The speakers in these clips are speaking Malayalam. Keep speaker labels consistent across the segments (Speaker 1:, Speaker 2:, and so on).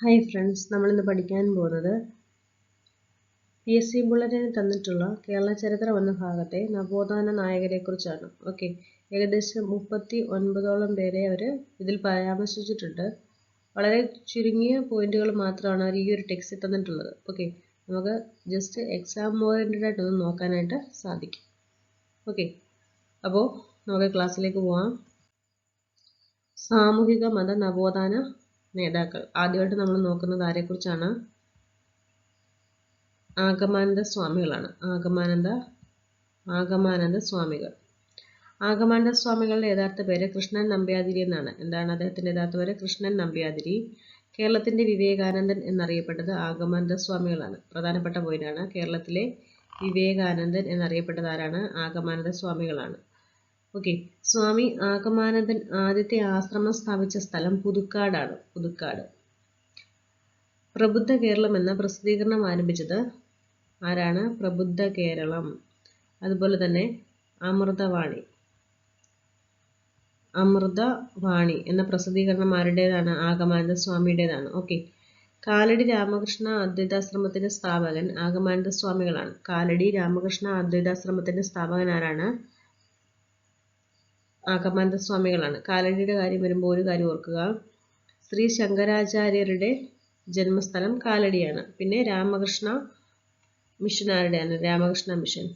Speaker 1: ഹായ് ഫ്രണ്ട്സ്, നമ്മളിന്ന് പഠിക്കാൻ പോകുന്നത് PSC ബുള്ളറ്റിന് തന്നിട്ടുള്ള കേരള ചരിത്രം എന്ന ഭാഗത്തെ നവോത്ഥാന നായകരെക്കുറിച്ചാണ്. ഓക്കെ, ഏകദേശം 39ഓളം പേരെ അവർ ഇതിൽ പരാമർശിച്ചിട്ടുണ്ട്. വളരെ ചുരുങ്ങിയ പോയിന്റുകൾ മാത്രമാണ് അവർ ഈ ഒരു ടെക്സ്റ്റിൽ തന്നിട്ടുള്ളത്. ഓക്കെ, നമുക്ക് ജസ്റ്റ് എക്സാം ഓറിയൻറ്റഡ് ആയിട്ടൊന്ന് നോക്കാനായിട്ട് സാധിക്കും. ഓക്കെ, അപ്പോൾ നമുക്ക് ക്ലാസ്സിലേക്ക് പോവാം. സാമൂഹിക മത നവോത്ഥാന നേതാക്കൾ. ആദ്യമായിട്ട് നമ്മൾ നോക്കുന്നത് ആരെക്കുറിച്ചാണ്? ആഗമാനന്ദ സ്വാമികളാണ്. ആഗമാനന്ദ സ്വാമികൾ. ആഗമാനന്ദ സ്വാമികളുടെ യഥാർത്ഥ പേര് കൃഷ്ണൻ നമ്പ്യാതിരി എന്നാണ്. എന്താണ് അദ്ദേഹത്തിന്റെ യഥാർത്ഥ പേര്? കൃഷ്ണൻ നമ്പ്യാതിരി. കേരളത്തിന്റെ വിവേകാനന്ദൻ എന്നറിയപ്പെട്ടത് ആഗമാനന്ദ സ്വാമികളാണ്. പ്രധാനപ്പെട്ട പോയിന്റാണ്. കേരളത്തിലെ വിവേകാനന്ദൻ എന്നറിയപ്പെട്ടത് ആരാണ്? ആഗമാനന്ദ സ്വാമികളാണ്. ഓക്കെ, സ്വാമി ആഗമാനന്ദൻ ആദ്യത്തെ ആശ്രമം സ്ഥാപിച്ച സ്ഥലം പുതുക്കാടാണ്. പുതുക്കാട്. പ്രബുദ്ധ കേരളം എന്ന പ്രസിദ്ധീകരണം ആരംഭിച്ചത് ആരാണ്? പ്രബുദ്ധ കേരളം. അതുപോലെ തന്നെ അമൃതവാണി എന്ന പ്രസിദ്ധീകരണം ആരുടേതാണ്? ആഗമാനന്ദ സ്വാമിയുടേതാണ്. ഓക്കെ, കാലടി രാമകൃഷ്ണ അദ്വൈതാശ്രമത്തിന്റെ സ്ഥാപകൻ ആഗമാനന്ദ സ്വാമികളാണ്. കാലടി രാമകൃഷ്ണ അദ്വൈതാശ്രമത്തിന്റെ സ്ഥാപകൻ ആരാണ്? ആഗമാനന്ദ സ്വാമികളാണ്. കാലടിയുടെ കാര്യം വരുമ്പോൾ ഒരു കാര്യം ഓർക്കുക, ശ്രീ ശങ്കരാചാര്യരുടെ ജന്മസ്ഥലം കാലടിയാണ്. പിന്നെ രാമകൃഷ്ണ മിഷൻ ആരുടെയാണ്? രാമകൃഷ്ണ മിഷൻ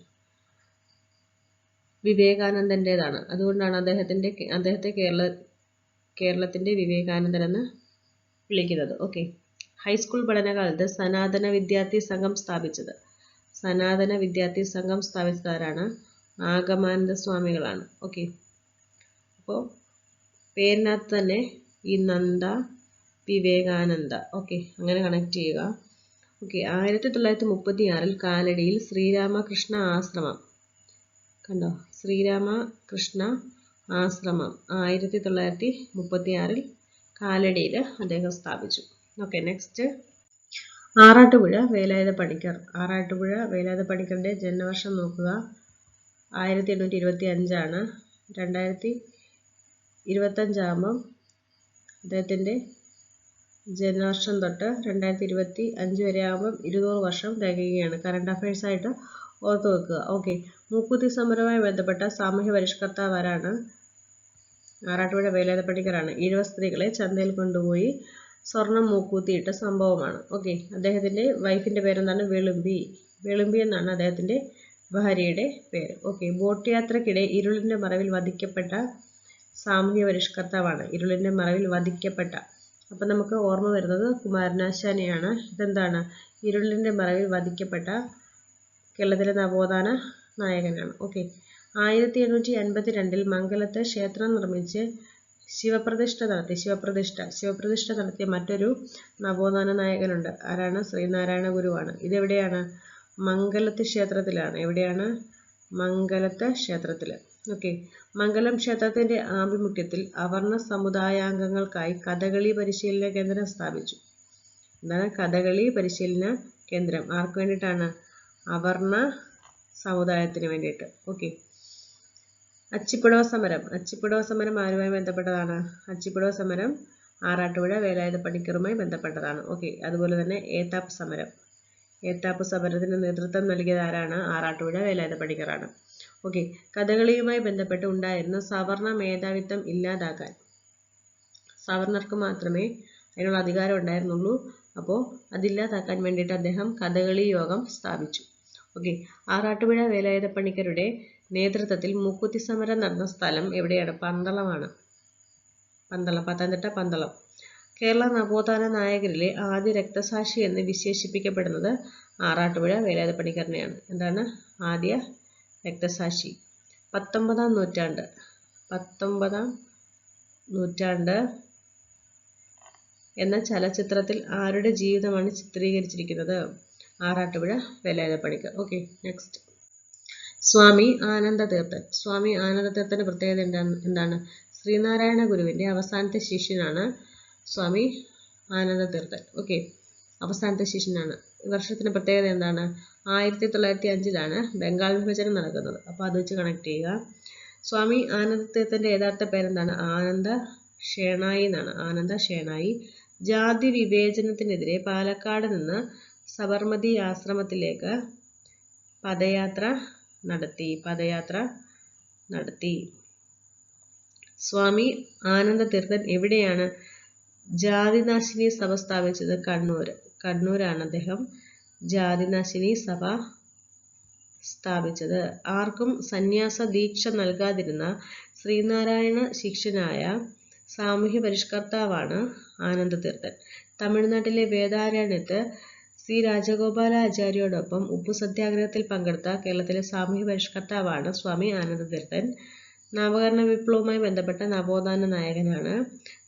Speaker 1: വിവേകാനന്ദൻ്റെതാണ്. അതുകൊണ്ടാണ് അദ്ദേഹത്തെ കേരളത്തിന്റെ വിവേകാനന്ദൻ എന്ന് വിളിക്കുന്നത്. ഓക്കെ, ഹൈസ്കൂൾ പഠനകാലത്ത് സനാതന വിദ്യാർത്ഥി സംഘം സ്ഥാപിച്ചത് ആരാണ്? ആഗമാനന്ദ സ്വാമികളാണ്. ഓക്കെ, അപ്പോൾ പേരിനകത്ത് തന്നെ ഈ നന്ദ, വിവേകാനന്ദ, ഓക്കെ, അങ്ങനെ കണക്ട് ചെയ്യുക. ഓക്കെ, 1936 കാലടിയിൽ ശ്രീരാമകൃഷ്ണ ആശ്രമം. കണ്ടോ? ശ്രീരാമകൃഷ്ണ ആശ്രമം 1936 കാലടിയിൽ അദ്ദേഹം സ്ഥാപിച്ചു. Okay, next Arattupuzha Velayudha Panicker. ആറാട്ടുപുഴ വേലായുധ പണിക്കറിന്റെ ജന്മവർഷം നോക്കുക. 1825 2025 അദ്ദേഹത്തിന്റെ ജന്മവർഷം തൊട്ട് 2025 വരെ ആകുമ്പോൾ 200 വർഷം തികയുകയാണ്. കറണ്ട് അഫയേഴ്സ് ആയിട്ട് ഓർത്തു വെക്കുക. ഓക്കെ, മൂക്കുത്തി സമരവുമായി ബന്ധപ്പെട്ട സാമൂഹ്യ പരിഷ്കർത്താവ് ആരാണ്? ആറാട്ടുപുഴ വേലായുധ പണിക്കറാണ്. 70 സ്ത്രീകളെ ചന്തയിൽ കൊണ്ടുപോയി സ്വർണം മൂക്കൂത്തിയിട്ട സംഭവമാണ്. ഓക്കെ, അദ്ദേഹത്തിന്റെ വൈഫിന്റെ പേരെന്താണ്? വെളുമ്പി എന്നാണ് അദ്ദേഹത്തിന്റെ ഭാര്യയുടെ പേര്. ഓക്കെ, ബോട്ട് യാത്രക്കിടെ ഇരുളിന്റെ മറവിൽ വധിക്കപ്പെട്ട സാമൂഹ്യ പരിഷ്കർത്താവാണ്. ഇരുളിന്റെ മറവിൽ വധിക്കപ്പെട്ട. അപ്പം നമുക്ക് ഓർമ്മ വരുന്നത് കുമാരനാശാനെയാണ്. ഇതെന്താണ്? ഇരുളിന്റെ മറവിൽ വധിക്കപ്പെട്ട കേരളത്തിലെ നവോത്ഥാന നായകനാണ്. ഓക്കെ, 1852 മംഗലത്ത് ക്ഷേത്രം നിർമ്മിച്ച് ശിവപ്രതിഷ്ഠ നടത്തിയ മറ്റൊരു നവോത്ഥാന നായകനുണ്ട്. ആരാണ്? ശ്രീനാരായണ ഗുരുവാണ്. ഇതെവിടെയാണ്? മംഗലത്ത് ക്ഷേത്രത്തിലാണ്. എവിടെയാണ്? മംഗലത്ത് ക്ഷേത്രത്തിൽ. ഓക്കെ, മംഗലം ക്ഷേത്രത്തിന്റെ ആഭിമുഖ്യത്തിൽ അവർണ സമുദായാംഗങ്ങൾക്കായി കഥകളി പരിശീലന കേന്ദ്രം സ്ഥാപിച്ചു. എന്താണ് കഥകളി പരിശീലന കേന്ദ്രം? ആർക്ക് വേണ്ടിയിട്ടാണ്? അവർണ സമുദായത്തിന് വേണ്ടിയിട്ട്. ഓക്കെ, അച്ചിപ്പുടവ സമരം ആരുമായി ബന്ധപ്പെട്ടതാണ്? അച്ചിപ്പുടവ സമരം ആറാട്ടുപുഴ വേലായുധ പണിക്കറുമായി ബന്ധപ്പെട്ടതാണ്. ഓക്കെ, അതുപോലെ തന്നെ ഏത്താപ്പ് സമരത്തിന് നേതൃത്വം നൽകിയത് ആരാണ്? ആറാട്ടുപുഴ വേലായുധ പണിക്കറാണ്. ഓക്കെ, കഥകളിയുമായി ബന്ധപ്പെട്ട് ഉണ്ടായിരുന്ന സവർണ മേധാവിത്വം ഇല്ലാതാക്കാൻ, സവർണർക്ക് മാത്രമേ അതിനുള്ള അധികാരം ഉണ്ടായിരുന്നുള്ളൂ. അപ്പോൾ അതില്ലാതാക്കാൻ വേണ്ടിയിട്ട് അദ്ദേഹം കഥകളി യോഗം സ്ഥാപിച്ചു. ഓക്കെ, ആറാട്ടുപുഴ വേലായുധ പണിക്കരുടെ നേതൃത്വത്തിൽ മൂക്കുത്തി സമരം നടന്ന സ്ഥലം എവിടെയാണ്? പന്തളമാണ്. പത്തനംതിട്ട പന്തളം. കേരള നവോത്ഥാന നായകരിലെ ആദ്യ രക്തസാക്ഷി എന്ന് വിശേഷിപ്പിക്കപ്പെടുന്നത് ആറാട്ടുപുഴ വേലായുധ പണിക്കറിനെയാണ്. എന്താണ് ആദ്യ രക്തസാക്ഷി? 19ാം നൂറ്റാണ്ട് എന്ന ചലച്ചിത്രത്തിൽ ആരുടെ ജീവിതമാണ് ചിത്രീകരിച്ചിരിക്കുന്നത്? ആറാട്ടുപുഴ വേലായുധ പണിക്കർ. ഓക്കെ, നെക്സ്റ്റ് സ്വാമി ആനന്ദ തീർത്ഥന്റെ പ്രത്യേകത എന്താണ്? ശ്രീനാരായണ ഗുരുവിന്റെ അവസാനത്തെ ശിഷ്യനാണ് സ്വാമി ആനന്ദ തീർത്ഥൻ. ഓക്കെ, അവസാനത്തെ ശിഷ്യനാണ്. വർഷത്തിന്റെ പ്രത്യേകത എന്താണ്? 1905 ബംഗാൾ വിഭജനം നടക്കുന്നത്. അപ്പോൾ അത് വെച്ച് കണക്ട് ചെയ്യുക. സ്വാമി ആനന്ദ തീർത്ഥന്റെ യഥാർത്ഥ പേരെന്താണ്? ആനന്ദ ഷേണായി എന്നാണ്. ആനന്ദ ഷേണായി. ജാതി വിവേചനത്തിനെതിരെ പാലക്കാട് നിന്ന് സബർമതി ആശ്രമത്തിലേക്ക് പദയാത്ര നടത്തി. സ്വാമി ആനന്ദതീർത്ഥൻ എവിടെയാണ് ജാതിനാശിനി സഭ സ്ഥാപിച്ചത്? കണ്ണൂരാണ് അദ്ദേഹം ജാതിനാശിനി സഭ സ്ഥാപിച്ചത്. ആർക്കും സന്യാസ ദീക്ഷ നൽകാതിരുന്ന ശ്രീനാരായണ ശിഷ്യനായ സാമൂഹ്യ പരിഷ്കർത്താവാണ് ആനന്ദതീർത്ഥൻ. തമിഴ്നാട്ടിലെ വേദാരണ്യത്ത് സി രാജഗോപാലാചാര്യോടൊപ്പം ഉപ്പു സത്യാഗ്രഹത്തിൽ പങ്കെടുത്ത കേരളത്തിലെ സാമൂഹ്യ പരിഷ്കർത്താവാണ് സ്വാമി ആനന്ദതീർത്ഥൻ. നവകരണ വിപ്ലവവുമായി ബന്ധപ്പെട്ട നവോത്ഥാന നായകനാണ്.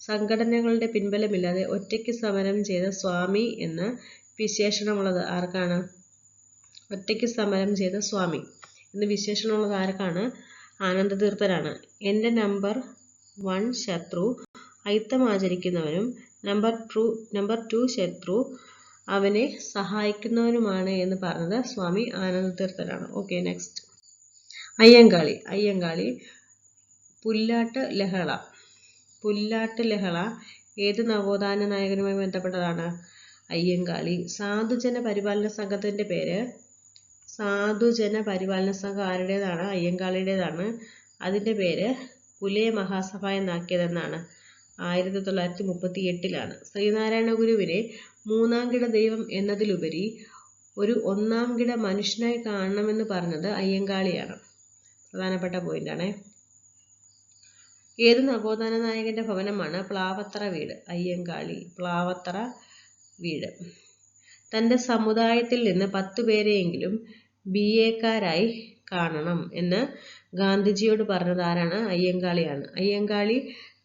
Speaker 1: സംഘടനകളുടെ പിൻബലമില്ലാതെ ഒറ്റയ്ക്ക് സമരം ചെയ്ത സ്വാമി എന്ന വിശേഷണമുള്ളത് ആർക്കാണ്? ഒറ്റയ്ക്ക് സമരം ചെയ്ത സ്വാമി എന്ന് വിശേഷണമുള്ളത് ആർക്കാണ്? ആനന്ദതീർത്ഥനാണ്. എൻ്റെ നമ്പർ 1 ശത്രു അയിത്തം ആചരിക്കുന്നവനും നമ്പർ 2 ശത്രു അവനെ സഹായിക്കുന്നവനുമാണ് എന്ന് പറഞ്ഞത് സ്വാമി ആനന്ദതീർത്ഥനാണ്. Okay, next. അയ്യങ്കാളി പുല്ലാട്ട് ലഹള ഏത് നവോത്ഥാന നായകനുമായി ബന്ധപ്പെട്ടതാണ്? അയ്യങ്കാളി. സാധുജന പരിപാലന സംഘത്തിന്റെ പേര്? സാധുജന പരിപാലന സംഘം ആരുടേതാണ്? അയ്യങ്കാളിയുടേതാണ്. അതിന്റെ പേര് പുലയ മഹാസഭ എന്നാക്കിയതെന്നാണ്? 1938 ശ്രീനാരായണ ഗുരുവിനെ മൂന്നാംകിട ദൈവം എന്നതിലുപരി ഒരു ഒന്നാം കിട മനുഷ്യനായി കാണണമെന്ന് പറഞ്ഞത് അയ്യങ്കാളിയാണ്. പ്രധാനപ്പെട്ട പോയിന്റാണ്. ഏത് നവോത്ഥാന നായകന്റെ ഭവനമാണ് പ്ലാവത്തറ വീട്? അയ്യങ്കാളി. പ്ലാവത്തറ വീട്. തന്റെ സമുദായത്തിൽ നിന്ന് 10 പേരെയെങ്കിലും BA-ക്കാരായി കാണണം എന്ന് ഗാന്ധിജിയോട് പറഞ്ഞത് ആരാണ്? അയ്യങ്കാളിയാണ്. അയ്യങ്കാളി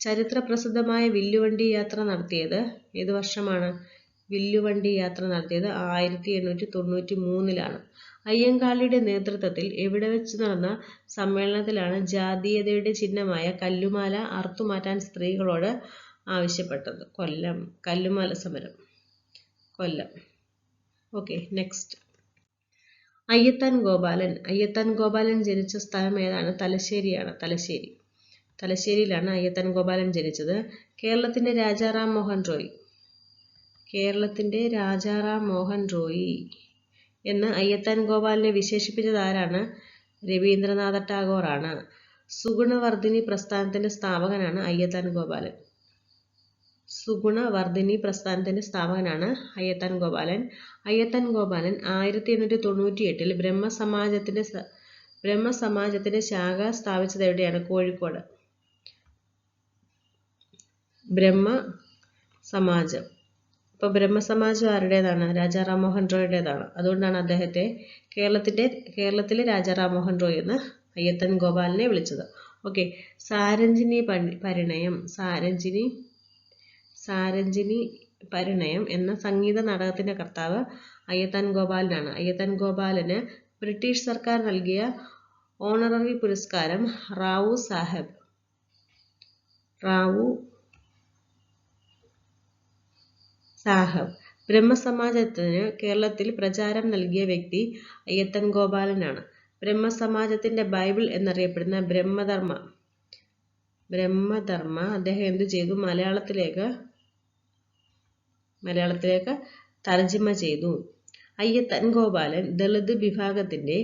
Speaker 1: ചരിത്രപ്രസിദ്ധമായ വില്ലുവണ്ടി യാത്ര നടത്തിയത് ഏത് വർഷമാണ്? വില്ലുവണ്ടി യാത്ര നടത്തിയത് 1893. അയ്യങ്കാളിയുടെ നേതൃത്വത്തിൽ എവിടെ വെച്ച് നടന്ന സമ്മേളനത്തിലാണ് ജാതീയതയുടെ ചിഹ്നമായ കല്ലുമാല അറുത്തുമാറ്റാൻ സ്ത്രീകളോട് ആവശ്യപ്പെട്ടത്? കൊല്ലം. കല്ലുമാല സമരം, കൊല്ലം. Okay, next. അയ്യത്താൻ ഗോപാലൻ ജനിച്ച സ്ഥലം ഏതാണ്? തലശ്ശേരിയാണ്. തലശ്ശേരിയിലാണ് അയ്യത്താൻ ഗോപാലൻ ജനിച്ചത്. കേരളത്തിന്റെ രാജാറാം മോഹൻ റോയി എന്ന് അയ്യത്താൻ ഗോപാലിനെ വിശേഷിപ്പിച്ചത് ആരാണ്? രവീന്ദ്രനാഥ ടാഗോറാണ്. സുഗുണവർദ്ധിനി പ്രസ്ഥാനത്തിന്റെ സ്ഥാപകനാണ് അയ്യത്താൻ ഗോപാലൻ. സുഗുണവർദ്ധിനി പ്രസ്ഥാനത്തിന്റെ സ്ഥാപകനാണ് അയ്യത്താൻ ഗോപാലൻ. അയ്യത്താൻ ഗോപാലൻ 1898 ബ്രഹ്മസമാജത്തിന്റെ ശാഖ സ്ഥാപിച്ചത് എവിടെയാണ്? കോഴിക്കോട്. ബ്രഹ്മസമാജം. അപ്പോൾ ബ്രഹ്മസമാജം ആരുടേതാണ്? രാജാ റാം മോഹൻ റോയുടേതാണ്. അതുകൊണ്ടാണ് അദ്ദേഹത്തെ കേരളത്തിലെ രാജാ റാം മോഹൻ റോയ് എന്ന് അയ്യത്താൻ ഗോപാലിനെ വിളിച്ചത്. ഓക്കെ, സാരഞ്ജിനി പരിണയം എന്ന സംഗീത നാടകത്തിന്റെ കർത്താവ് അയ്യത്താൻ ഗോപാലനാണ്. അയ്യത്താൻ ഗോപാലന് ബ്രിട്ടീഷ് സർക്കാർ നൽകിയ ഓണററി പുരസ്കാരം റാവു സാഹബ്. ബ്രഹ്മസമാജത്തിന് കേരളത്തിൽ പ്രചാരം നൽകിയ വ്യക്തി അയ്യത്താൻ ഗോപാലനാണ്. ബ്രഹ്മസമാജത്തിന്റെ ബൈബിൾ എന്നറിയപ്പെടുന്ന ബ്രഹ്മധർമ്മ അദ്ദേഹം എന്തു ചെയ്തു? മലയാളത്തിലേക്ക് തർജിമ ചെയ്തു. അയ്യത്താൻ ഗോപാലൻ ദളിത് വിഭാഗത്തിന്റെ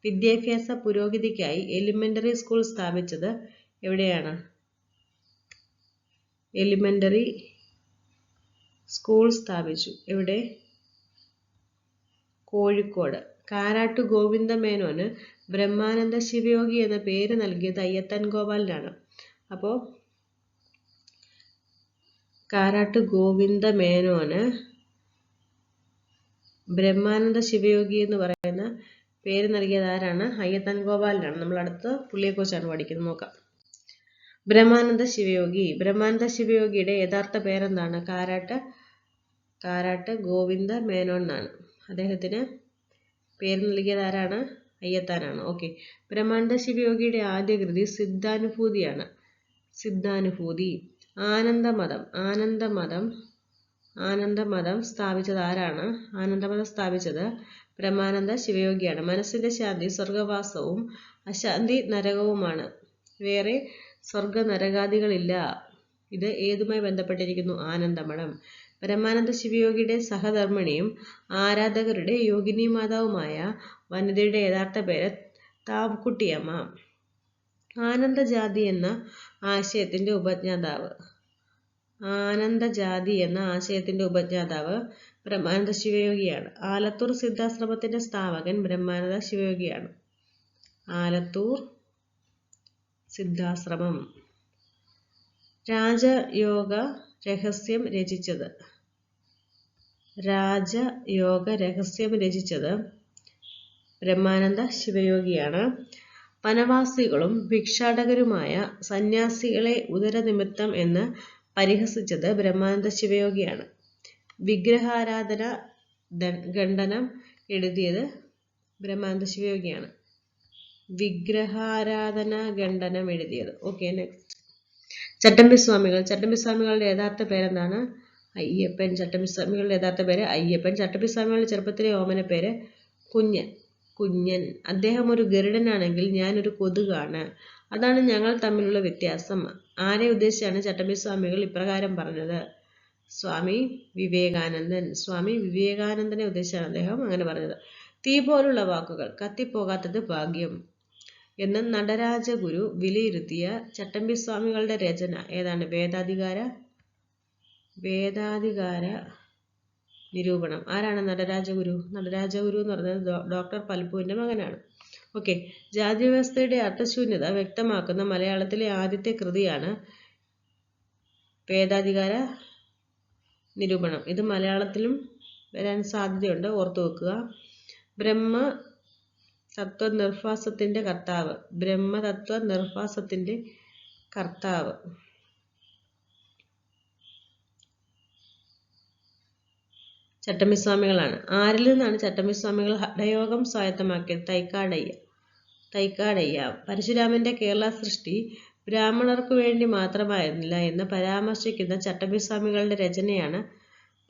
Speaker 1: വിദ്യാഭ്യാസ പുരോഗതിക്കായി എലിമെന്ററി സ്കൂൾ സ്ഥാപിച്ചത് എവിടെയാണ്? എലിമെന്ററി സ്കൂൾ സ്ഥാപിച്ചു എവിടെ? കോഴിക്കോട്. കാരാട്ട് ഗോവിന്ദ മേനോന് ബ്രഹ്മാനന്ദ ശിവയോഗി എന്ന പേര് നൽകിയത് അയ്യത്താൻ ഗോപാലനാണ്. അപ്പോൾ കാരാട്ട് ഗോവിന്ദ മേനോന് ബ്രഹ്മാനന്ദ ശിവയോഗി എന്ന് പറയുന്ന പേര് നൽകിയത് ആരാണ്? അയ്യത്താൻ ഗോപാലനാണ്. നമ്മൾ അടുത്ത് പുള്ളിയെക്കുറിച്ചാണ് പഠിക്കുന്നത്, നോക്കാം. ബ്രഹ്മാനന്ദ ശിവയോഗിയുടെ യഥാർത്ഥ പേരെന്താണ്? കാരാട്ട് ഗോവിന്ദ മേനോൻ എന്നാണ്. അദ്ദേഹത്തിന് പേര് നൽകിയത് ആരാണ്? അയ്യത്താനാണ്. ഓക്കെ, ബ്രഹ്മാനന്ദ ശിവയോഗിയുടെ ആദ്യ കൃതി സിദ്ധാനുഭൂതിയാണ്. ആനന്ദമതം സ്ഥാപിച്ചത് ആരാണ്? ആനന്ദമതം സ്ഥാപിച്ചത് ബ്രഹ്മാനന്ദ ശിവയോഗിയാണ്. മനസ്സിന്റെ ശാന്തി സ്വർഗവാസവും അശാന്തി നരകവുമാണ്. വേറെ സ്വർഗ നരകാദികളില്ല. ഇത് ഏതുമായി ബന്ധപ്പെട്ടിരിക്കുന്നു? ആനന്ദമഠം. പരമാനന്ദ ശിവയോഗിയുടെ സഹധർമ്മിണിയും ആരാധകരുടെ യോഗിനി മാതാവുമായ വനിതയുടെ യഥാർത്ഥ പേര് താവ്ക്കുട്ടിയമ്മ. ആനന്ദജാതി എന്ന ആശയത്തിന്റെ ഉപജ്ഞാതാവ്. ആനന്ദജാതി എന്ന ആശയത്തിന്റെ ഉപജ്ഞാതാവ് ബ്രഹ്മാനന്ദ ശിവയോഗിയാണ്. ആലത്തൂർ സിദ്ധാശ്രമത്തിന്റെ സ്ഥാപകൻ ബ്രഹ്മാനന്ദ ശിവയോഗിയാണ്. ആലത്തൂർ സിദ്ധാശ്രമം. രാജയോഗ രഹസ്യം രചിച്ചത്. രാജയോഗ രഹസ്യം രചിച്ചത് ബ്രഹ്മാനന്ദ ശിവയോഗിയാണ്. വനവാസികളും ഭിക്ഷാടകരുമായ സന്യാസികളെ ഉദരനിമിത്തം എന്ന് പരിഹസിച്ചത് ബ്രഹ്മാനന്ദ ശിവയോഗിയാണ്. വിഗ്രഹാരാധന ഖണ്ഡനം എഴുതിയത് ബ്രഹ്മാനന്ദ ശിവയോഗിയാണ്. വിഗ്രഹാരാധന ഖണ്ഡനം എഴുതിയത്. Okay, next. ചട്ടമ്പിസ്വാമികൾ. ചട്ടമ്പിസ്വാമികളുടെ യഥാർത്ഥ പേരെന്താണ്? അയ്യപ്പൻ. ചട്ടമ്പിസ്വാമികളുടെ യഥാർത്ഥ പേര് അയ്യപ്പൻ. ചട്ടമ്പിസ്വാമികളുടെ ചെറുപ്പത്തിലെ ഓമന പേര് കുഞ്ഞൻ. അദ്ദേഹം ഒരു ഗരുഡനാണെങ്കിൽ ഞാനൊരു കൊതുകാണ്. അതാണ് ഞങ്ങൾ തമ്മിലുള്ള വ്യത്യാസം. ആരെ ഉദ്ദേശിച്ചാണ് ചട്ടമ്പിസ്വാമികൾ ഇപ്രകാരം പറഞ്ഞത്? സ്വാമി വിവേകാനന്ദൻ. സ്വാമി വിവേകാനന്ദനെ ഉദ്ദേശിച്ചാണ് അദ്ദേഹം അങ്ങനെ പറഞ്ഞത്. തീ പോലുള്ള വാക്കുകൾ, കത്തിപ്പോകാത്തത് ഭാഗ്യം എന്ന് നടരാജഗുരു വിലയിരുത്തിയ ചട്ടമ്പിസ്വാമികളുടെ രചന ഏതാണ്? വേദാധികാര നിരൂപണം. ആരാണ് നടരാജഗുരു? നടരാജഗുരു എന്ന് പറയുന്നത് ഡോക്ടർ പൽപുവിന്റെ മകനാണ്. ഓക്കെ, ജാതി വ്യവസ്ഥയുടെ അർത്ഥശൂന്യത വ്യക്തമാക്കുന്ന മലയാളത്തിലെ ആദ്യത്തെ കൃതിയാണ് വേദാധികാര നിരൂപണം. ഇത് മലയാളത്തിലും വരാൻ സാധ്യതയുണ്ട്, ഓർത്തു വെക്കുക. ബ്രഹ്മതത്വനിർഫാസത്തിന്റെ കർത്താവ്. ബ്രഹ്മതത്വനിർഫാസത്തിന്റെ കർത്താവ് ചട്ടമ്പിസ്വാമികളാണ്. ആരിൽ നിന്നാണ് ചട്ടമ്പിസ്വാമികൾ ഹഠയോഗം സ്വായത്തമാക്കിയത്? തൈക്കാടയ്യ. പരശുരാമന്റെ കേരള സൃഷ്ടി ബ്രാഹ്മണർക്കു വേണ്ടി മാത്രമായിരുന്നില്ല എന്ന് പരാമർശിക്കുന്ന ചട്ടമ്പിസ്വാമികളുടെ രചനയാണ്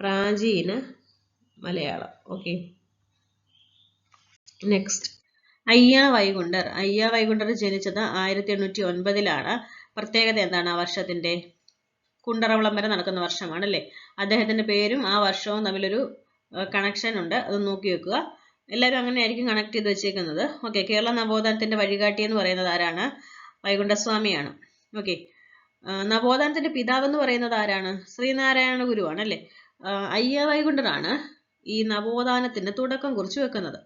Speaker 1: പ്രാചീന മലയാളം. Okay, next. അയ്യാ വൈകുണ്ഠർ ജനിച്ചത് 1809 പ്രത്യേകത എന്താണ് ആ വർഷത്തിന്റെ? കുണ്ടറ വിളംബരം നടക്കുന്ന വർഷമാണ് അല്ലേ? അദ്ദേഹത്തിന്റെ പേരും ആ വർഷവും തമ്മിലൊരു കണക്ഷൻ ഉണ്ട്, അത് നോക്കി വെക്കുക. എല്ലാവരും അങ്ങനെ ആയിരിക്കും കണക്ട് ചെയ്ത് വെച്ചേക്കുന്നത്. ഓക്കെ, കേരള നവോത്ഥാനത്തിന്റെ വഴികാട്ടി എന്ന് പറയുന്നത് ആരാണ്? വൈകുണ്ഠസ്വാമിയാണ്. ഓക്കെ, നവോത്ഥാനത്തിന്റെ പിതാവ് എന്ന് പറയുന്നത് ആരാണ്? ശ്രീനാരായണ ഗുരുവാണ് അല്ലേ? അയ്യാ വൈകുണ്ഠറാണ് ഈ നവോത്ഥാനത്തിന് തുടക്കം കുറിച്ച് വെക്കുന്നത്.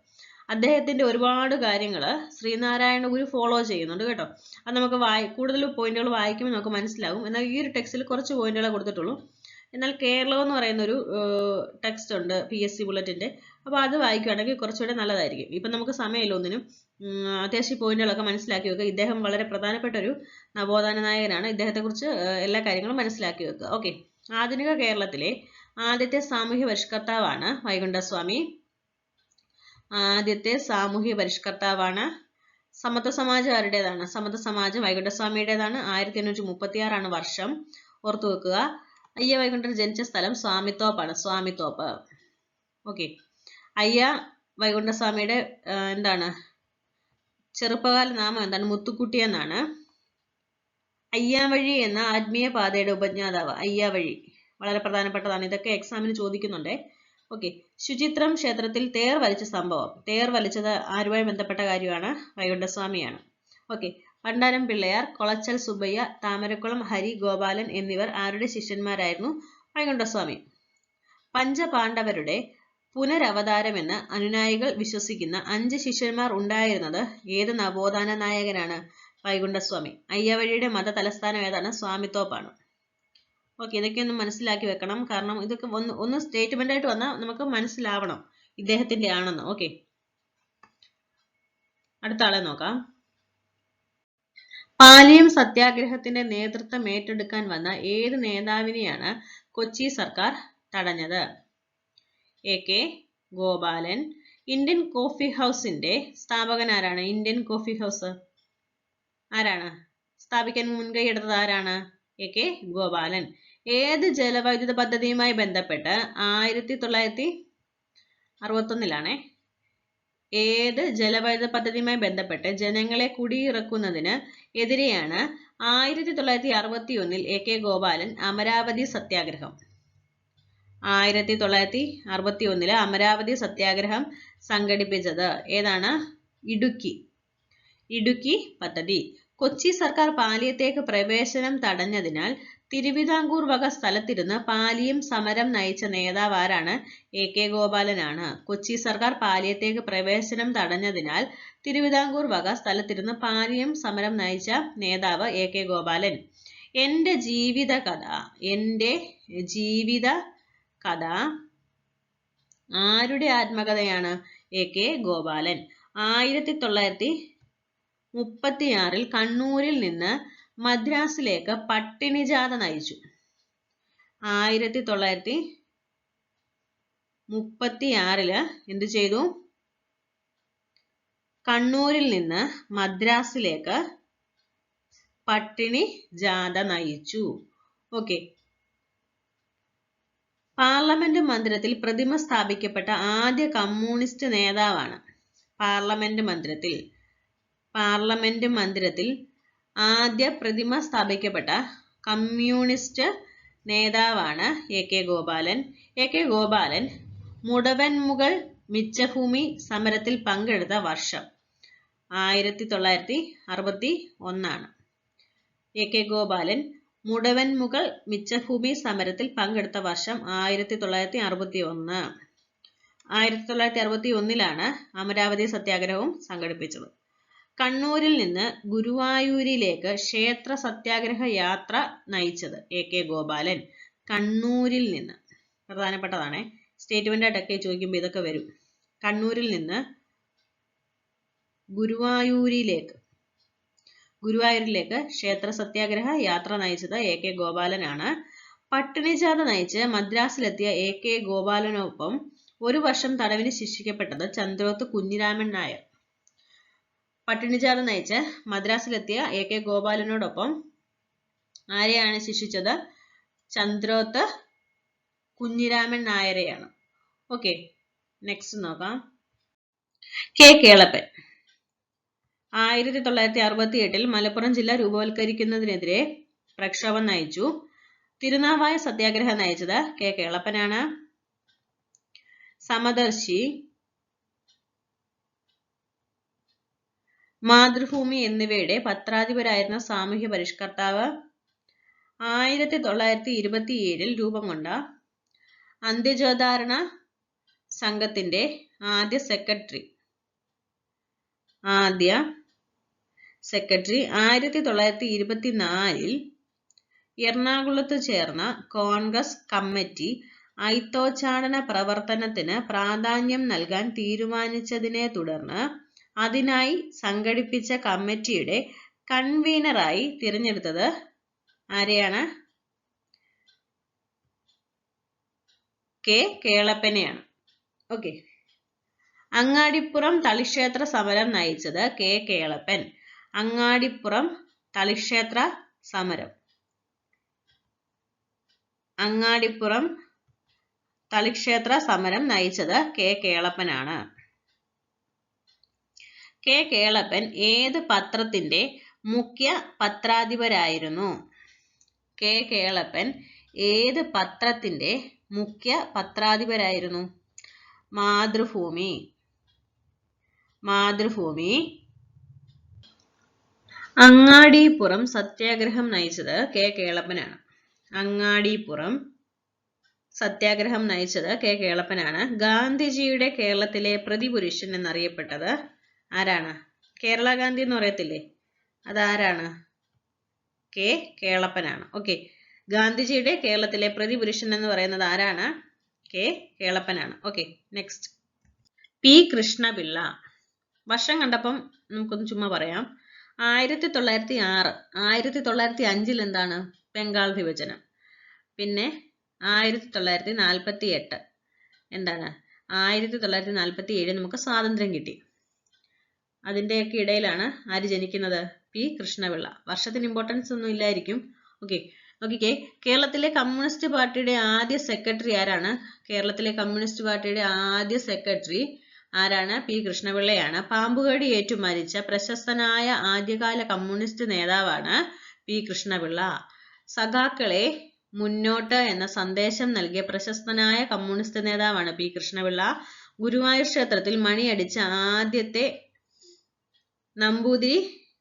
Speaker 1: അദ്ദേഹത്തിന്റെ ഒരുപാട് കാര്യങ്ങൾ ശ്രീനാരായണ ഗുരു ഫോളോ ചെയ്യുന്നുണ്ട് കേട്ടോ. അത് നമുക്ക് കൂടുതൽ പോയിന്റുകൾ വായിക്കുമ്പോൾ നമുക്ക് മനസ്സിലാവും. എന്നാൽ ഈ ഒരു ടെക്സ്റ്റിൽ കുറച്ച് പോയിന്റുകളെ കൊടുത്തിട്ടുള്ളൂ. എന്നാൽ കേരളം എന്ന് പറയുന്ന ഒരു ടെക്സ്റ്റ് ഉണ്ട് PSC ബുള്ളറ്റിന്റെ. അപ്പോൾ അത് വായിക്കുകയാണെങ്കിൽ കുറച്ചുകൂടെ നല്ലതായിരിക്കും. ഇപ്പം നമുക്ക് സമയമില്ല ഒന്നിനും. അത്യാവശ്യം പോയിന്റുകളൊക്കെ മനസ്സിലാക്കി വെക്കുക. ഇദ്ദേഹം വളരെ പ്രധാനപ്പെട്ട ഒരു നവോത്ഥാന നായകനാണ്. ഇദ്ദേഹത്തെക്കുറിച്ച് എല്ലാ കാര്യങ്ങളും മനസ്സിലാക്കി വെക്കുക. ഓക്കെ, ആധുനിക കേരളത്തിലെ ആദ്യത്തെ സാമൂഹ്യ പരിഷ്കർത്താവാണ് വൈകുണ്ഠസ്വാമി. ആദ്യത്തെ സാമൂഹ്യ പരിഷ്കർത്താവാണ്. സമത്വ സമാജം ആരുടേതാണ്? സമത്വ സമാജം വൈകുണ്ഠസ്വാമിയുടേതാണ്. 1836 വർഷം, ഓർത്തു വെക്കുക. അയ്യ വൈകുണ്ഠർ ജനിച്ച സ്ഥലം സ്വാമിത്തോപ്പാണ്. സ്വാമിത്തോപ്പ്. ഓക്കെ, അയ്യ വൈകുണ്ഠസ്വാമിയുടെ എന്താണ് ചെറുപ്പകാല നാമം എന്താണ്? മുത്തുക്കുട്ടി എന്നാണ്. അയ്യാവഴി എന്ന ആത്മീയ പാതയുടെ ഉപജ്ഞാതാവ്. അയ്യാവഴി വളരെ പ്രധാനപ്പെട്ടതാണ്. ഇതൊക്കെ എക്സാമിന് ചോദിക്കുന്നുണ്ട്. ഓക്കെ, ശുചിത്രം ക്ഷേത്രത്തിൽ തേർ വലിച്ച സംഭവം. തേർ വലിച്ചത് ആരുമായി ബന്ധപ്പെട്ട കാര്യമാണ്? വൈകുണ്ഠസ്വാമിയാണ്. ഓക്കെ, പണ്ടാരം പിള്ളയാർ, കൊളച്ചൽ സുബ്ബയ്യ, താമരക്കുളം ഹരി ഗോപാലൻ എന്നിവർ ആരുടെ ശിഷ്യന്മാരായിരുന്നു? വൈകുണ്ഠസ്വാമി. പഞ്ചപാണ്ഡവരുടെ പുനരവതാരമെന്ന് അനുനായികൾ വിശ്വസിക്കുന്ന 5 ശിഷ്യന്മാർ ഉണ്ടായിരുന്നത് ഏത് നവോത്ഥാന നായകനാണ്? വൈകുണ്ഠസ്വാമി. അയ്യാവഴിയുടെ മത തലസ്ഥാനം ഏതാണ്? സ്വാമിത്തോപ്പാണ്. ഓക്കെ, ഇതൊക്കെ ഒന്ന് മനസ്സിലാക്കി വെക്കണം. കാരണം ഇതൊക്കെ ഒന്ന് സ്റ്റേറ്റ്മെന്റ് ആയിട്ട് വന്നാൽ നമുക്ക് മനസ്സിലാവണം ഇദ്ദേഹത്തിന്റെ ആണെന്ന്. ഓക്കെ, അടുത്ത ആളെ നോക്കാം. പാലിയം സത്യാഗ്രഹത്തിന്റെ നേതൃത്വം ഏറ്റെടുക്കാൻ വന്ന ഏത് നേതാവിനെയാണ് കൊച്ചി സർക്കാർ തടഞ്ഞത്? AK ഗോപാലൻ. ഇന്ത്യൻ കോഫി ഹൗസിന്റെ സ്ഥാപകൻ ആരാണ്? ഇന്ത്യൻ കോഫി ഹൗസ് ആരാണ് സ്ഥാപിക്കാൻ മുൻകൈ എടുത്തത്? ആരാണ്? AK ഗോപാലൻ. ഏത് ജലവൈദ്യുത പദ്ധതിയുമായി ബന്ധപ്പെട്ട് 1961 ഏത് ജലവൈദ്യുത പദ്ധതിയുമായി ബന്ധപ്പെട്ട് ജനങ്ങളെ കുടിയിറക്കുന്നതിന് എതിരെയാണ് 1961 AK ഗോപാലൻ അമരാവതി സത്യാഗ്രഹം. 1961 അമരാവതി സത്യാഗ്രഹം സംഘടിപ്പിച്ചത് ഏതാണ്? ഇടുക്കി പദ്ധതി. കൊച്ചി സർക്കാർ പാലിയത്തേക്ക് പ്രവേശനം തടഞ്ഞതിനാൽ തിരുവിതാംകൂർ വക സ്ഥലത്തിരുന്ന് പാലിയം സമരം നയിച്ച നേതാവ് ആരാണ്? AK ഗോപാലനാണ്. കൊച്ചി സർക്കാർ പാലിയത്തേക്ക് പ്രവേശനം തടഞ്ഞതിനാൽ തിരുവിതാംകൂർ വക സ്ഥലത്തിരുന്ന് പാലിയം സമരം നയിച്ച നേതാവ് AK ഗോപാലൻ. എൻ്റെ ജീവിത കഥ ആരുടെ ആത്മകഥയാണ്? AK ഗോപാലൻ. 1936 കണ്ണൂരിൽ നിന്ന് മദ്രാസിലേക്ക് പട്ടിണിജാഥ നയിച്ചു. 1936 എന്ത് ചെയ്തു? കണ്ണൂരിൽ നിന്ന് മദ്രാസിലേക്ക് പട്ടിണി ജാഥ നയിച്ചു. ഓക്കെ. പാർലമെന്റ് മന്ദിരത്തിൽ പ്രതിമ സ്ഥാപിക്കപ്പെട്ട ആദ്യ കമ്മ്യൂണിസ്റ്റ് നേതാവാണ്. പാർലമെന്റ് മന്ദിരത്തിൽ ആദ്യ പ്രതിമ സ്ഥാപിക്കപ്പെട്ട കമ്മ്യൂണിസ്റ്റ് നേതാവാണ് AK ഗോപാലൻ. AK ഗോപാലൻ മുടവൻമുകൾ മിച്ചഭൂമി സമരത്തിൽ പങ്കെടുത്ത വർഷം 1961. AK ഗോപാലൻ മുടവൻമുകൾ മിച്ചഭൂമി സമരത്തിൽ പങ്കെടുത്ത വർഷം 1961. 1961 അമരാവതി സത്യാഗ്രഹവും സംഘടിപ്പിച്ചത്. കണ്ണൂരിൽ നിന്ന് ഗുരുവായൂരിലേക്ക് ക്ഷേത്ര സത്യാഗ്രഹ യാത്ര നയിച്ചത് AK ഗോപാലൻ. കണ്ണൂരിൽ നിന്ന്, പ്രധാനപ്പെട്ടതാണ്, സ്റ്റേറ്റ്മെന്റ് ആയിട്ടൊക്കെ ചോദിക്കുമ്പോൾ ഇതൊക്കെ വരും. കണ്ണൂരിൽ നിന്ന് ഗുരുവായൂരിലേക്ക് ക്ഷേത്ര സത്യാഗ്രഹ യാത്ര നയിച്ചത് AK ഗോപാലനാണ്. പട്ടിണിജാഥ നയിച്ച് മദ്രാസിലെത്തിയ AK ഗോപാലനൊപ്പം 1 വർഷം തടവിന് ശിക്ഷിക്കപ്പെട്ടത് ചന്ദ്രോത്ത് കുഞ്ഞിരാമൻ നായർ. പട്ടിണിജാഥ നയിച്ച് മദ്രാസിലെത്തിയ AK ഗോപാലനോടൊപ്പം ആരെയാണ് ശിക്ഷിച്ചത്? ചന്ദ്രോത്ത് കുഞ്ഞിരാമൻ നായരെയാണ്. ഓക്കെ, നെക്സ്റ്റ് നോക്കാം. K കേളപ്പൻ 1968 മലപ്പുറം ജില്ല രൂപവത്കരിക്കുന്നതിനെതിരെ പ്രക്ഷോഭം നയിച്ചു. തിരുനാവായ സത്യാഗ്രഹം നയിച്ചത് K കേളപ്പനാണ്. സമദർശി, മാതൃഭൂമി എന്നിവയുടെ പത്രാധിപരായിരുന്ന സാമൂഹ്യ പരിഷ്കർത്താവ്. 1927 രൂപം കൊണ്ട അന്ത്യജോധാരണ സംഘത്തിന്റെ ആദ്യ സെക്രട്ടറി. 1924 എറണാകുളത്ത് ചേർന്ന കോൺഗ്രസ് കമ്മിറ്റി ഐത്തോച്ചാടന പ്രവർത്തനത്തിന് പ്രാധാന്യം നൽകാൻ തീരുമാനിച്ചതിനെ തുടർന്ന് അതിനായി സംഘടിപ്പിച്ച കമ്മിറ്റിയുടെ കൺവീനറായി തിരഞ്ഞെടുത്തത് ആരെയാണ്? K കേളപ്പനെയാണ്. ഓക്കെ. അങ്ങാടിപ്പുറം തളിക്ഷേത്ര സമരം നയിച്ചത് K കേളപ്പൻ. അങ്ങാടിപ്പുറം തളിക്ഷേത്ര സമരം നയിച്ചത് K കേളപ്പനാണ്. K കേളപ്പൻ ഏത് പത്രത്തിന്റെ മുഖ്യ പത്രാധിപരായിരുന്നു? K കേളപ്പൻ ഏത് പത്രത്തിന്റെ മുഖ്യ പത്രാധിപരായിരുന്നു? മാതൃഭൂമി. അങ്ങാടിപ്പുറം സത്യാഗ്രഹം നയിച്ചത് K കേളപ്പനാണ്. K കേളപ്പനാണ്. ഗാന്ധിജിയുടെ കേരളത്തിലെ പ്രതിപുരുഷൻ എന്നറിയപ്പെട്ടത് ആരാണ്? കേരള ഗാന്ധി എന്ന് പറയത്തില്ലേ, അതാരാണ്? K കേളപ്പനാണ്. ഓക്കെ. ഗാന്ധിജിയുടെ കേരളത്തിലെ പ്രതിപുരുഷൻ എന്ന് പറയുന്നത് ആരാണ്? K കേളപ്പനാണ്. Okay, next. P കൃഷ്ണപിള്ള. വർഷം കണ്ടപ്പം നമുക്കൊന്ന് ചുമ്മാ പറയാം. 1906. 1905 എന്താണ്? ബംഗാൾ വിഭജനം. പിന്നെ 1948 എന്താണ്? 1947 നമുക്ക് സ്വാതന്ത്ര്യം കിട്ടി. അതിൻ്റെയൊക്കെ ഇടയിലാണ് ആര് ജനിക്കുന്നത്? P കൃഷ്ണപിള്ള. വർഷത്തിന് ഇമ്പോർട്ടൻസ് ഒന്നും ഇല്ലായിരിക്കും. ഓക്കെ, നോക്കിക്കേ. കേരളത്തിലെ കമ്മ്യൂണിസ്റ്റ് പാർട്ടിയുടെ ആദ്യ സെക്രട്ടറി ആരാണ്? കേരളത്തിലെ കമ്മ്യൂണിസ്റ്റ് പാർട്ടിയുടെ ആദ്യ സെക്രട്ടറി ആരാണ്? P കൃഷ്ണപിള്ളയാണ്. പാമ്പുകടി ഏറ്റു മരിച്ച പ്രശസ്തനായ ആദ്യകാല കമ്മ്യൂണിസ്റ്റ് നേതാവാണ് പി കൃഷ്ണപിള്ള. സഖാക്കളെ മുന്നോട്ട് എന്ന സന്ദേശം നൽകിയ പ്രശസ്തനായ കമ്മ്യൂണിസ്റ്റ് നേതാവാണ് പി കൃഷ്ണപിള്ള. ഗുരുവായൂർ ക്ഷേത്രത്തിൽ മണിയടിച്ച ആദ്യത്തെ നമ്പൂതിരി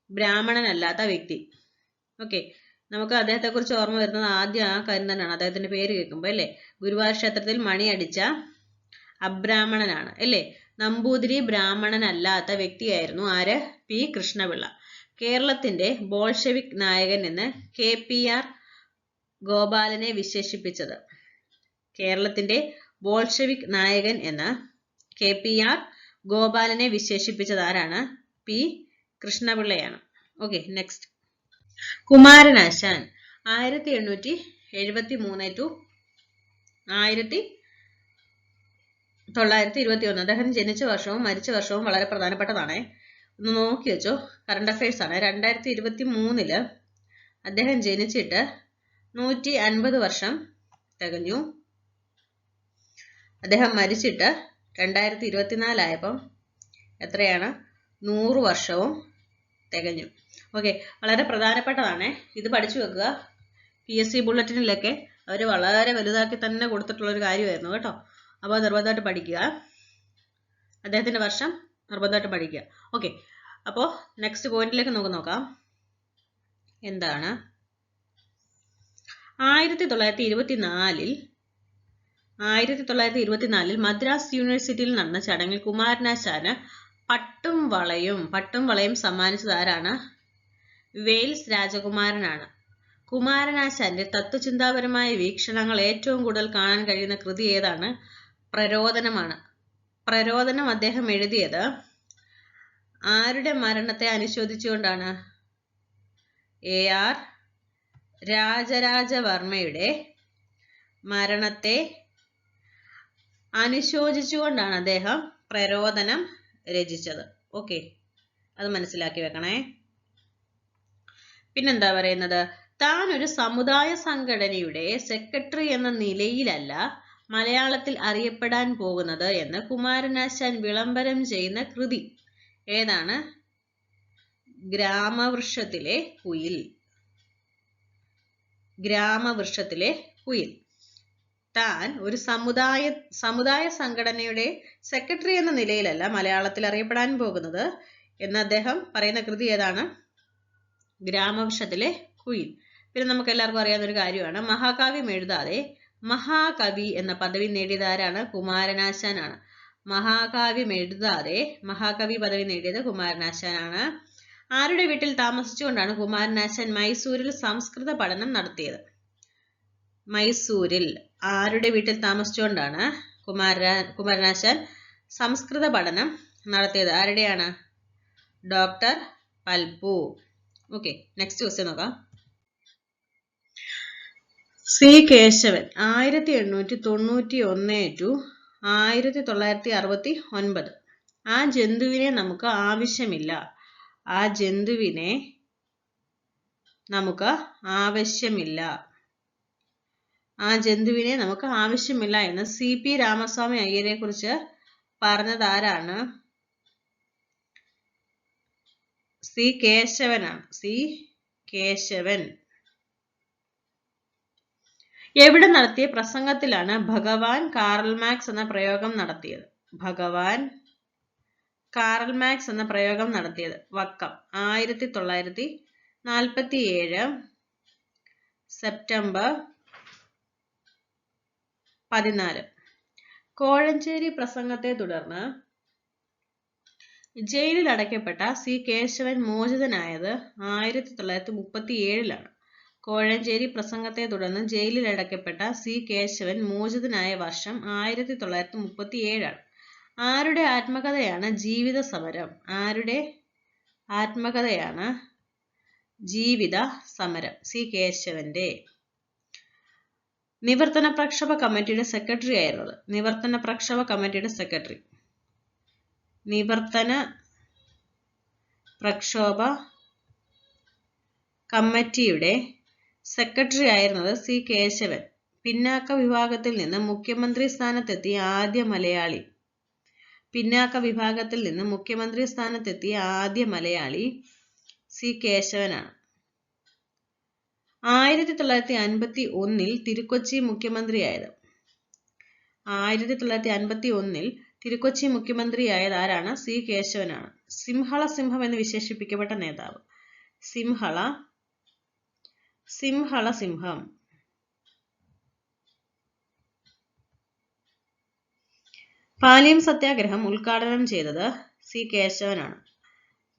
Speaker 1: ബ്രാഹ്മണനല്ലാത്ത വ്യക്തി. ഓക്കെ, നമുക്ക് അദ്ദേഹത്തെ കുറിച്ച് ഓർമ്മ വരുന്നത് ആദ്യം ആ കാര്യം തന്നെയാണ്, അദ്ദേഹത്തിന്റെ പേര് കേൾക്കുമ്പോൾ അല്ലേ. ഗുരുവായൂർ ക്ഷേത്രത്തിൽ മണിയടിച്ച അബ്രാഹ്മണനാണ് അല്ലേ. നമ്പൂതിരി ബ്രാഹ്മണനല്ലാത്ത വ്യക്തിയായിരുന്നു ആര്? പി കൃഷ്ണപിള്ള. കേരളത്തിന്റെ ബോൾഷെവിക് നായകൻ എന്ന് KPR ഗോപാലനെ വിശേഷിപ്പിച്ചത്. കേരളത്തിന്റെ ബോൾഷെവിക് നായകൻ എന്ന് KPR ഗോപാലനെ വിശേഷിപ്പിച്ചത് ആരാണ്? പി കൃഷ്ണപിള്ളയാണ്. Okay, next. കുമാരനാശാൻ 1873 to 1921. അദ്ദേഹം ജനിച്ച വർഷവും മരിച്ച വർഷവും വളരെ പ്രധാനപ്പെട്ടതാണ്. ഒന്ന് നോക്കി വെച്ചോ, കറണ്ട് അഫയേഴ്സ് ആണ്. 2023 അദ്ദേഹം ജനിച്ചിട്ട് 150 വർഷം തികഞ്ഞു. അദ്ദേഹം മരിച്ചിട്ട് 2024 ആയപ്പം എത്രയാണ്? 100 വർഷവും തികഞ്ഞു. ഓക്കെ, വളരെ പ്രധാനപ്പെട്ടതാണ്, ഇത് പഠിച്ചു വെക്കുക. PSC ബുള്ളറ്റിനിലൊക്കെ അവർ വളരെ വലുതാക്കി തന്നെ കൊടുത്തിട്ടുള്ളൊരു കാര്യമായിരുന്നു കേട്ടോ. അപ്പോൾ നിർബന്ധമായിട്ട് പഠിക്കുക, അദ്ദേഹത്തിൻ്റെ വർഷം നിർബന്ധമായിട്ട് പഠിക്കുക. ഓക്കെ, അപ്പോൾ നെക്സ്റ്റ് പോയിന്റിലേക്ക് നമുക്ക് നോക്കാം. എന്താണ്? 1924 മദ്രാസ് യൂണിവേഴ്സിറ്റിയിൽ നടന്ന ചടങ്ങിൽ കുമാരനാശാന് പട്ടും വളയും സമ്മാനിച്ചത് ആരാണ്? വെയിൽസ് രാജകുമാരനാണ്. കുമാരനാശാന്റെ തത്വചിന്താപരമായ വീക്ഷണങ്ങൾ ഏറ്റവും കൂടുതൽ കാണാൻ കഴിയുന്ന കൃതി ഏതാണ്? പ്രരോദനമാണ്. പ്രരോദനം അദ്ദേഹം എഴുതിയത് ആരുടെ മരണത്തെ അനുശോചിച്ചുകൊണ്ടാണ്? AR രാജരാജവർമ്മയുടെ മരണത്തെ അനുശോചിച്ചുകൊണ്ടാണ് അദ്ദേഹം പ്രരോദനം രചിച്ചത്. ഓക്കെ, അത് മനസ്സിലാക്കി വെക്കണേ. പിന്നെന്താ പറയുന്നത്? താൻ ഒരു സമുദായ സംഘടനയുടെ സെക്രട്ടറി എന്ന നിലയിലല്ല മലയാളത്തിൽ അറിയപ്പെടാൻ പോകുന്നത് എന്ന് കുമാരനാശാൻ വിളംബരം ചെയ്യുന്ന കൃതി ഏതാണ്? ഗ്രാമവൃക്ഷത്തിലെ കുയിൽ. ഗ്രാമവൃക്ഷത്തിലെ കുയിൽ. താൻ ഒരു സമുദായ സംഘടനയുടെ സെക്രട്ടറി എന്ന നിലയിലല്ല മലയാളത്തിൽ അറിയപ്പെടാൻ പോകുന്നത് എന്ന് അദ്ദേഹം പറയുന്ന കൃതി ഏതാണ്? ഗ്രാമവൃക്ഷത്തിലെ കുയിൽ. പിന്നെ നമുക്ക് എല്ലാവർക്കും അറിയാവുന്ന ഒരു കാര്യമാണ്, മഹാകാവ്യം എഴുതാതെ മഹാകവി എന്ന പദവി നേടിയത് ആരാണ്? കുമാരനാശാനാണ്. മഹാകാവ്യം എഴുതാതെ മഹാകവി പദവി നേടിയത് കുമാരനാശാനാണ്. ആരുടെ വീട്ടിൽ താമസിച്ചുകൊണ്ടാണ് കുമാരനാശാൻ മൈസൂരിൽ സംസ്കൃത പഠനം നടത്തിയത്? മൈസൂരിൽ ആരുടെ വീട്ടിൽ താമസിച്ചുകൊണ്ടാണ് കുമാരനാശാൻ സംസ്കൃത പഠനം നടത്തിയത്? ആരുടെയാണ്? Doctor Palpu. Okay, next question നോക്കാം. C Kesavan 1891 to 1969. ആ ജന്തുവിനെ നമുക്ക് ആവശ്യമില്ല. ആ ജന്തുവിനെ നമുക്ക് ആവശ്യമില്ല. ആ ജന്തുവിനെ നമുക്ക് ആവശ്യമില്ല എന്ന് CP രാമസ്വാമി അയ്യരെ കുറിച്ച് പറഞ്ഞത് ആരാണ്? സി കേശവനാണ്. സി കേശവൻ. എവിടെ നടത്തിയ പ്രസംഗത്തിലാണ് ഭഗവാൻ കാറൽ മാർക്സ് എന്ന പ്രയോഗം നടത്തിയത്? ഭഗവാൻ കാറൽ മാർക്സ് എന്ന പ്രയോഗം നടത്തിയത് വക്കം 1947 സെപ്റ്റംബർ 14. കോഴഞ്ചേരി പ്രസംഗത്തെ തുടർന്ന് ജയിലിൽ അടയ്ക്കപ്പെട്ട സി കേശവൻ മോചിതനായത് 1937. കോഴഞ്ചേരി പ്രസംഗത്തെ തുടർന്ന് ജയിലിൽ അടയ്ക്കപ്പെട്ട സി കേശവൻ മോചിതനായ വർഷം 1937. ആരുടെ ആത്മകഥയാണ് ജീവിത സമരം? ആരുടെ ആത്മകഥയാണ് ജീവിത സമരം? സി കേശവന്റെ. നിവർത്തന പ്രക്ഷോഭ കമ്മിറ്റിയുടെ സെക്രട്ടറി ആയിരുന്നത്? നിവർത്തന പ്രക്ഷോഭ കമ്മിറ്റിയുടെ സെക്രട്ടറി. നിവർത്തന പ്രക്ഷോഭ കമ്മിറ്റിയുടെ സെക്രട്ടറി ആയിരുന്നത് സി കേശവൻ. പിന്നാക്ക വിഭാഗത്തിൽ നിന്ന് മുഖ്യമന്ത്രി സ്ഥാനത്തെത്തിയ ആദ്യ മലയാളി. പിന്നാക്ക വിഭാഗത്തിൽ നിന്ന് മുഖ്യമന്ത്രി സ്ഥാനത്തെത്തിയ ആദ്യ മലയാളി സി കേശവനാണ്. 1951 തിരുക്കൊച്ചി മുഖ്യമന്ത്രിയായത് 1951 തിരുക്കൊച്ചി മുഖ്യമന്ത്രിയായത് ആരാണ്? സി കേശവനാണ്. സിംഹള സിംഹം എന്ന് വിശേഷിപ്പിക്കപ്പെട്ട നേതാവ്. സിംഹള സിംഹം. പാലിയം സത്യാഗ്രഹം ഉദ്ഘാടനം ചെയ്തത് സി കേശവനാണ്.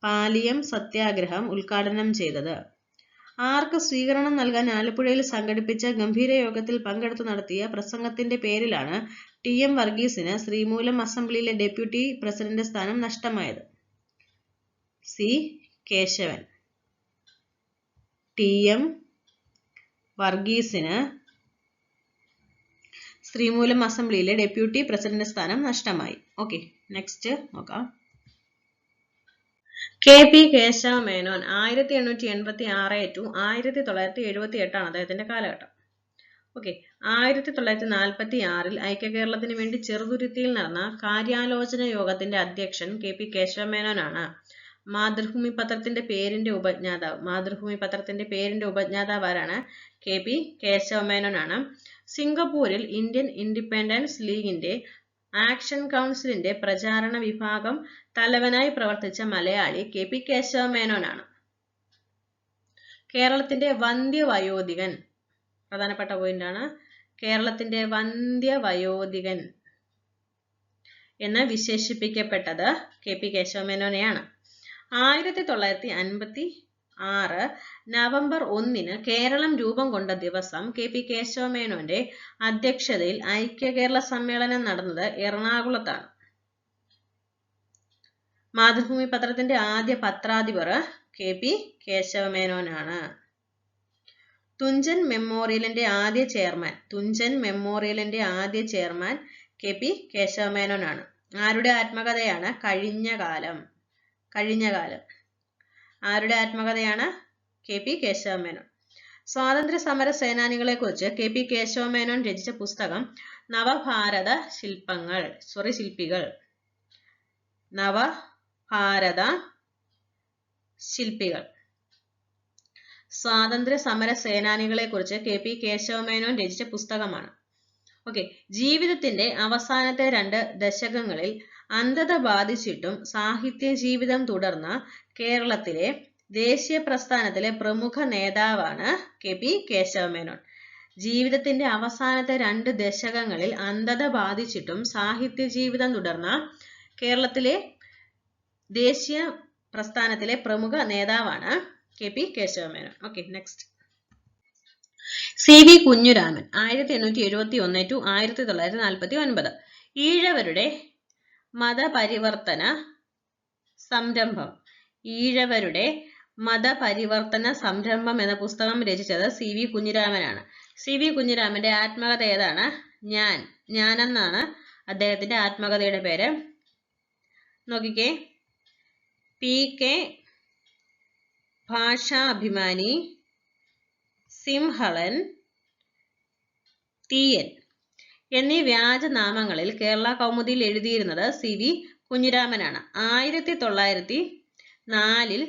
Speaker 1: പാലിയം സത്യാഗ്രഹം ഉദ്ഘാടനം ചെയ്തത്. ആർക്ക് സ്വീകരണം നൽകാൻ ആലപ്പുഴയിൽ സംഘടിപ്പിച്ച ഗംഭീര യോഗത്തിൽ പങ്കെടുത്തു നടത്തിയ പ്രസംഗത്തിന്റെ പേരിലാണ് ടി.എം. വർഗീസിന് ശ്രീമൂലം അസംബ്ലിയിലെ ഡെപ്യൂട്ടി പ്രസിഡന്റ് സ്ഥാനം നഷ്ടമായത്? സി കേശവൻ. ടി.എം. വർഗീസിന് ശ്രീമൂലം അസംബ്ലിയിലെ ഡെപ്യൂട്ടി പ്രസിഡന്റ് സ്ഥാനം നഷ്ടമായി. ഓക്കെ, നെക്സ്റ്റ് നോക്കാം. കെ.പി. കേശവ മേനോൻ 1886 to 1978 ആണ് അദ്ദേഹത്തിന്റെ കാലഘട്ടം. ഓക്കെ, 1946 ഐക്യകേരളത്തിന് വേണ്ടി ചെറുതുരുത്തിയിൽ നടന്ന കാര്യാലോചന യോഗത്തിന്റെ അധ്യക്ഷൻ കെ.പി. കേശവ മേനോനാണ്. മാതൃഭൂമി പത്രത്തിന്റെ പേരിന്റെ ഉപജ്ഞാതാവ് ആരാണ്? കെ.പി. കേശവ മേനോനാണ്. സിംഗപ്പൂരിൽ ഇന്ത്യൻ ഇൻഡിപെൻഡൻസ് ലീഗിന്റെ ആക്ഷൻ കൗൺസിലിന്റെ പ്രചാരണ വിഭാഗം തലവനായി പ്രവർത്തിച്ച മലയാളി കെ.പി. കേശവ മേനോനാണ്. കേരളത്തിന്റെ വന്ധ്യവയോധികൻ, പ്രധാനപ്പെട്ട പോയിന്റാണ്. കേരളത്തിന്റെ വന്ധ്യവയോധികൻ എന്ന് വിശേഷിപ്പിക്കപ്പെട്ടത് കെ.പി. കേശവ മേനോനെയാണ്. 1956 നവംബർ 1 കേരളം രൂപം കൊണ്ട ദിവസം കെ.പി. കേശവ മേനോന്റെ അധ്യക്ഷതയിൽ ഐക്യകേരള സമ്മേളനം നടന്നത് എറണാകുളത്താണ്. മാതൃഭൂമി പത്രത്തിന്റെ ആദ്യ പത്രാധിപർ കെ.പി. കേശവ മേനോനാണ്. തുഞ്ചൻ മെമ്മോറിയലിന്റെ ആദ്യ ചെയർമാൻ കെ.പി. കേശവ മേനോനാണ്. ആരുടെ ആത്മകഥയാണ്? കഴിഞ്ഞകാലം. ആരുടെ ആത്മകഥയാണ്? കെ.പി. കേശവ മേനോൻ. സ്വാതന്ത്ര്യ സമര സേനാനികളെ കുറിച്ച് കെ.പി. കേശവ മേനോൻ രചിച്ച പുസ്തകം നവഭാരത ശില്പികൾ. സ്വാതന്ത്ര്യ സമര സേനാനികളെ കുറിച്ച് കെ.പി. കേശവ മേനോൻ രചിച്ച പുസ്തകമാണ്. ഓക്കെ, ജീവിതത്തിന്റെ അവസാനത്തെ 2 ദശകങ്ങളിൽ അന്ധത ബാധിച്ചിട്ടും സാഹിത്യ ജീവിതം തുടർന്ന കേരളത്തിലെ ദേശീയ പ്രസ്ഥാനത്തിലെ പ്രമുഖ നേതാവാണ് കെ.പി. കേശവ മേനോൻ. ജീവിതത്തിന്റെ അവസാനത്തെ 2 ദശകങ്ങളിൽ അന്ധത ബാധിച്ചിട്ടും സാഹിത്യ ജീവിതം തുടർന്ന കേരളത്തിലെ ദേശീയ പ്രസ്ഥാനത്തിലെ പ്രമുഖ നേതാവാണ് K P. Kesava Menon. Okay, next. C V. Kunhiraman 1871 to 1949. ഈഴവരുടെ മതപരിവർത്തന സംരംഭം എന്ന പുസ്തകം രചിച്ചത് സി.വി. കുഞ്ഞിരാമനാണ്. സി.വി. കുഞ്ഞിരാമന്റെ ആത്മകഥ ഏതാണ്? ഞാനെന്നാണ് അദ്ദേഹത്തിന്റെ ആത്മകഥയുടെ പേര്. നോക്കിക്കേ, പി.കെ. ഭാഷാഭിമാനി, സിംഹളൻ, ടി.എൻ. എന്നീ വ്യാജനാമങ്ങളിൽ കേരള കൗമുദിയിൽ എഴുതിയിരുന്നത് സി.വി. കുഞ്ഞിരാമനാണ്. 1904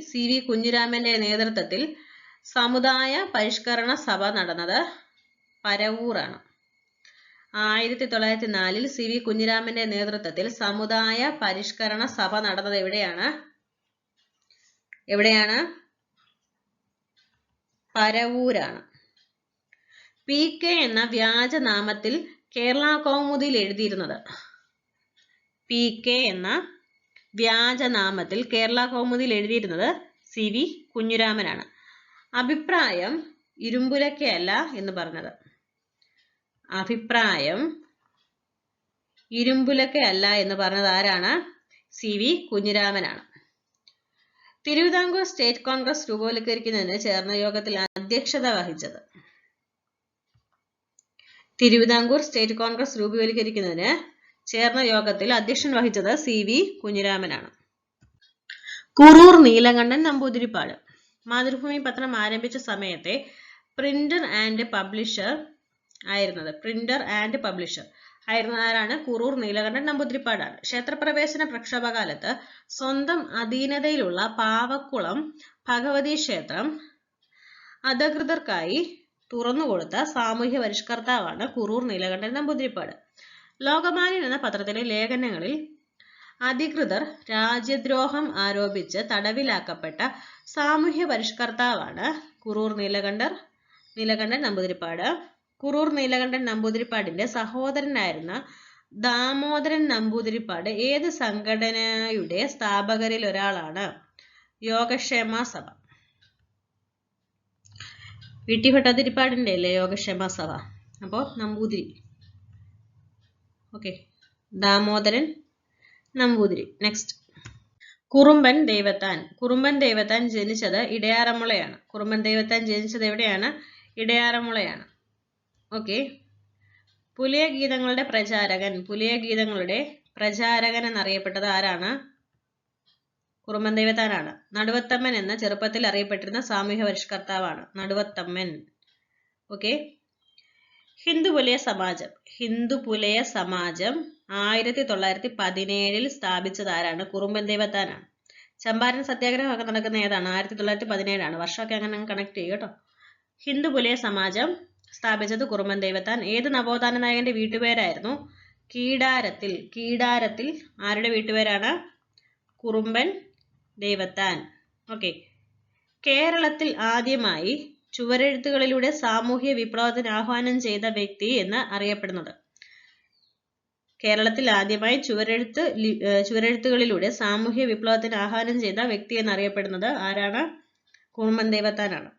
Speaker 1: സി.വി. കുഞ്ഞിരാമന്റെ നേതൃത്വത്തിൽ സമുദായ പരിഷ്കരണ സഭ നടന്നത് പരവൂറാണ്. 1904 സി.വി. കുഞ്ഞിരാമന്റെ നേതൃത്വത്തിൽ സമുദായ പരിഷ്കരണ സഭ നടന്നത് എവിടെയാണ്? പരവൂരാണ്. പി.കെ. എന്ന വ്യാജനാമത്തിൽ കേരള കൗമുദിയിൽ എഴുതിയിരുന്നത് സി.വി. കുഞ്ഞിരാമനാണ്. അഭിപ്രായം ഇരുമ്പുലക്കയല്ല എന്ന് പറഞ്ഞത് ആരാണ്? സി.വി. കുഞ്ഞിരാമനാണ്. തിരുവിതാംകൂർ സ്റ്റേറ്റ് കോൺഗ്രസ് രൂപവത്കരിക്കുന്നതിന് ചേർന്ന യോഗത്തിൽ അധ്യക്ഷത വഹിച്ചത് സി.വി. കുഞ്ഞിരാമനാണ്. കുറൂർ നീലകണ്ഠൻ നമ്പൂതിരിപ്പാട് മാതൃഭൂമി പത്രം ആരംഭിച്ച സമയത്തെ പ്രിന്റർ ആൻഡ് പബ്ലിഷർ ആയിരുന്ന ആരാണ്? കുറൂർ നീലകണ്ഠൻ നമ്പൂതിരിപ്പാടാണ്. ക്ഷേത്രപ്രവേശന പ്രക്ഷോഭകാലത്ത് സ്വന്തം അധീനതയിലുള്ള പാവക്കുളം ഭഗവതി ക്ഷേത്രം അധികൃതർക്കായി തുറന്നുകൊടുത്ത സാമൂഹ്യ പരിഷ്കർത്താവാണ് കുറൂർ നീലകണ്ഠൻ നമ്പൂതിരിപ്പാട്. ലോകമാന്യൻ എന്ന പത്രത്തിലെ ലേഖനങ്ങളിൽ അധികൃതർ രാജ്യദ്രോഹം ആരോപിച്ച് തടവിലാക്കപ്പെട്ട സാമൂഹ്യ പരിഷ്കർത്താവാണ് കുറൂർ നീലകണ്ഠൻ നമ്പൂതിരിപ്പാട്. കുറൂർ നീലകണ്ഠൻ നമ്പൂതിരിപ്പാടിന്റെ സഹോദരനായിരുന്ന ദാമോദരൻ നമ്പൂതിരിപ്പാട് ഏത് സംഘടനയുടെ സ്ഥാപകരിൽ ഒരാളാണ്? യോഗക്ഷേമ സഭ. വി.ടി. ഭട്ടതിരിപ്പാടിന്റെ അല്ലേ യോഗക്ഷേമ സഭ. അപ്പോൾ നമ്പൂതിരി. ഓക്കെ, ദാമോദരൻ നമ്പൂതിരി. നെക്സ്റ്റ്, കുറുമ്പൻ ദൈവത്താൻ ജനിച്ചത് ഇടയാറന്മുളയാണ്. കുറുമ്പൻ ദൈവത്താൻ ജനിച്ചത് എവിടെയാണ്? ഇടയാറന്മുളയാണ്. ഓക്കെ, പുലിയ ഗീതങ്ങളുടെ പ്രചാരകൻ എന്നറിയപ്പെട്ടത് ആരാണ്? കുറുമ്പൻ ദൈവത്താനാണ്. നടുവത്തമ്മൻ എന്ന ചെറുപ്പത്തിൽ അറിയപ്പെട്ടിരുന്ന സാമൂഹ്യ പരിഷ്കർത്താവാണ് നടുവത്തമ്മൻ. ഓക്കെ, ഹിന്ദുപുലയ സമാജം 1917 സ്ഥാപിച്ചത് ആരാണ്? കുറുമ്പൻ ദൈവത്താനാണ്. ചമ്പാരൻ സത്യാഗ്രഹം ഒക്കെ നടക്കുന്ന ഏതാണ്? 1917. വർഷമൊക്കെ അങ്ങനെ കണക്ട് ചെയ്യും കേട്ടോ. ഹിന്ദുപുലയ സമാജം സ്ഥാപിച്ചത് കുറുമ്പൻ ദൈവത്താൻ. ഏത് നവോത്ഥാന നായകന്റെ വീട്ടുപേരായിരുന്നു? കീടാരത്തിൽ ആരുടെ വീട്ടുപേരാണ്? കുറുമ്പൻ ദൈവത്താൻ. ഓക്കെ, കേരളത്തിൽ ആദ്യമായി ചുവരെഴുത്തുകളിലൂടെ സാമൂഹ്യ വിപ്ലവത്തിന് ആഹ്വാനം ചെയ്ത വ്യക്തി എന്ന് അറിയപ്പെടുന്നത്? കേരളത്തിൽ ആദ്യമായി ചുവരെഴുത്തുകളിലൂടെ സാമൂഹ്യ വിപ്ലവത്തിന് ആഹ്വാനം ചെയ്ത വ്യക്തി എന്നറിയപ്പെടുന്നത് ആരാണ്? കുറുമ്പൻ ദൈവത്താനാണ്.